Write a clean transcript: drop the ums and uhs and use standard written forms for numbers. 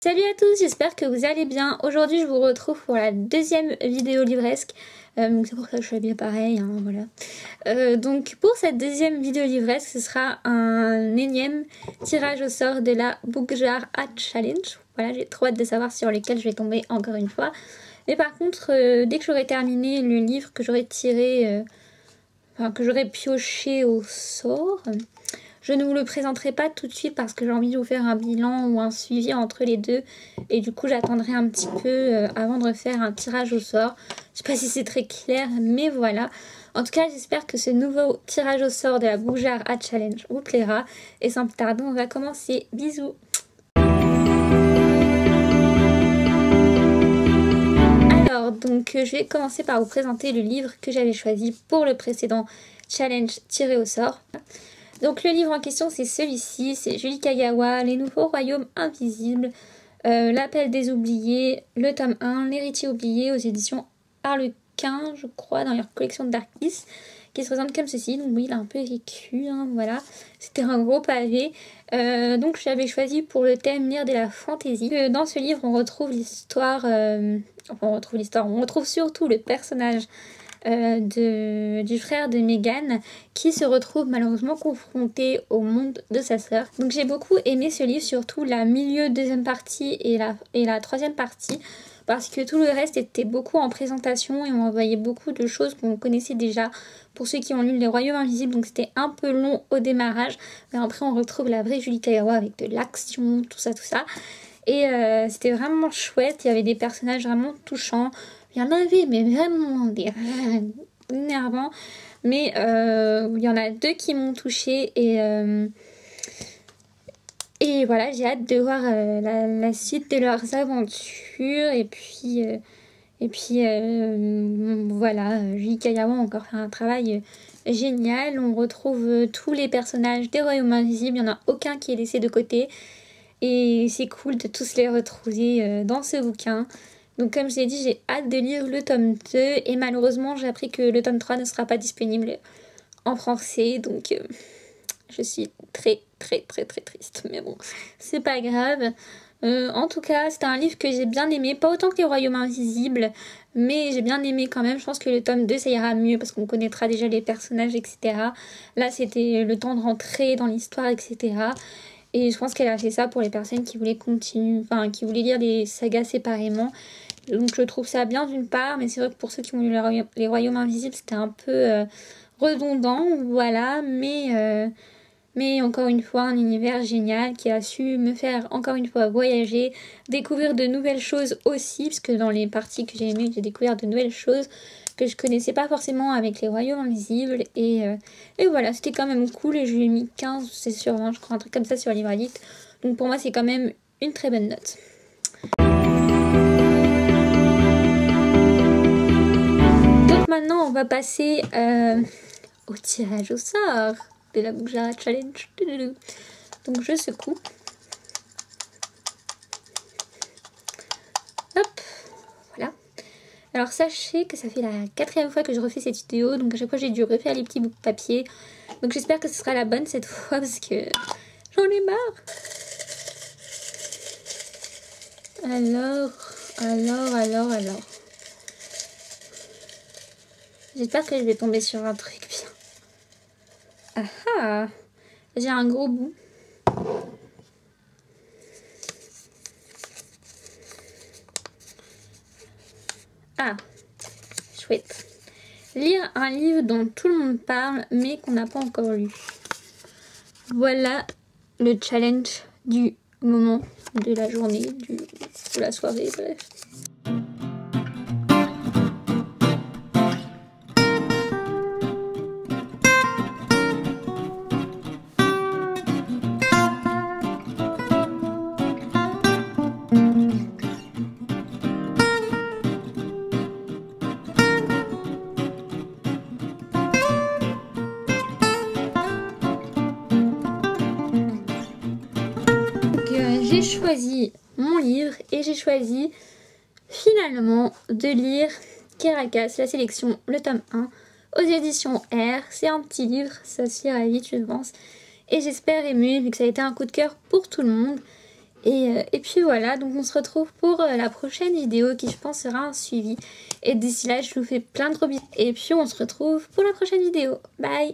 Salut à tous, j'espère que vous allez bien. Aujourd'hui je vous retrouve pour la deuxième vidéo livresque. C'est pour ça que je suis habillée pareil, hein, voilà. Donc pour cette deuxième vidéo livresque, ce sera un énième tirage au sort de la Book Jar Hat Challenge. Voilà, j'ai trop hâte de savoir sur lesquels je vais tomber encore une fois. Mais par contre, dès que j'aurai terminé le livre que j'aurai tiré, que j'aurai pioché au sort, je ne vous le présenterai pas tout de suite parce que j'ai envie de vous faire un bilan ou un suivi entre les deux. Et du coup, j'attendrai un petit peu avant de refaire un tirage au sort. Je sais pas si c'est très clair, mais voilà. En tout cas, j'espère que ce nouveau tirage au sort de la Book Jar Hat Challenge vous plaira. Et sans plus tarder, on va commencer. Bisous! Alors, donc, je vais commencer par vous présenter le livre que j'avais choisi pour le précédent challenge tiré au sort. Donc le livre en question c'est celui-ci, c'est Julie Kagawa, Les Nouveaux Royaumes Invisibles, L'Appel des Oubliés, le tome 1, L'Héritier Oublié aux éditions Harlequin, je crois, dans leur collection de Darkness, qui se présente comme ceci. Donc oui, il a un peu vécu, hein, voilà, c'était un gros pavé. Donc j'avais choisi pour le thème lire de la fantaisie. Dans ce livre on retrouve l'histoire, on retrouve surtout le personnage du frère de Meghan qui se retrouve malheureusement confronté au monde de sa sœur. Donc j'ai beaucoup aimé ce livre, surtout la milieu deuxième partie et la troisième partie, parce que tout le reste était beaucoup en présentation et on voyait beaucoup de choses qu'on connaissait déjà pour ceux qui ont lu Les Royaumes Invisibles. Donc c'était un peu long au démarrage, mais après on retrouve la vraie Julie Kagawa avec de l'action, tout ça. Et c'était vraiment chouette, il y avait des personnages vraiment touchants. Il y en avait, mais vraiment des énervants. Mais il y en a deux qui m'ont touchée. Et voilà, j'ai hâte de voir la suite de leurs aventures. Et puis voilà, Julie Kagawa a encore fait un travail génial. On retrouve tous les personnages des Royaumes Invisibles. Il n'y en a aucun qui est laissé de côté. Et c'est cool de tous les retrouver dans ce bouquin. Donc comme je l'ai dit, j'ai hâte de lire le tome 2 et malheureusement j'ai appris que le tome 3 ne sera pas disponible en français. Donc je suis très triste, mais bon, c'est pas grave. En tout cas, c'était un livre que j'ai bien aimé, pas autant que Les Royaumes Invisibles, mais j'ai bien aimé quand même. Je pense que le tome 2 ça ira mieux parce qu'on connaîtra déjà les personnages, etc. Là c'était le temps de rentrer dans l'histoire, etc. Et je pense qu'elle a fait ça pour les personnes qui voulaient qui voulaient lire les sagas séparément. Donc je trouve ça bien d'une part, mais c'est vrai que pour ceux qui ont lu les Royaumes Invisibles, c'était un peu redondant, voilà. Mais encore une fois, un univers génial qui a su me faire encore une fois voyager, découvrir de nouvelles choses aussi, parce que dans les parties que j'ai aimées, j'ai découvert de nouvelles choses que je connaissais pas forcément avec les Royaumes Invisibles. Et voilà, c'était quand même cool et je lui ai mis 15, c'est sur 20, je crois, un truc comme ça sur Livre Addict. Donc pour moi, c'est quand même une très bonne note. Donc maintenant, on va passer au tirage au sort de la Book Jar Hat Challenge. Donc je secoue. Hop, voilà. Alors sachez que ça fait la 4e fois que je refais cette vidéo, donc à chaque fois j'ai dû refaire les petits bouts de papier. Donc j'espère que ce sera la bonne cette fois parce que j'en ai marre. Alors. J'espère que je vais tomber sur un truc bien. Ah ah, j'ai un gros bout. Ah, chouette. Lire un livre dont tout le monde parle mais qu'on n'a pas encore lu. Voilà le challenge du moment, de la journée, de la soirée, bref. J'ai choisi mon livre et j'ai choisi finalement de lire Caracas, la sélection, le tome 1 aux éditions R. C'est un petit livre, ça se lit vite je pense et j'espère aimer vu que ça a été un coup de cœur pour tout le monde. Et puis voilà, donc on se retrouve pour la prochaine vidéo qui je pense sera un suivi. Et d'ici là, je vous fais plein de gros bisous. Et puis on se retrouve pour la prochaine vidéo. Bye!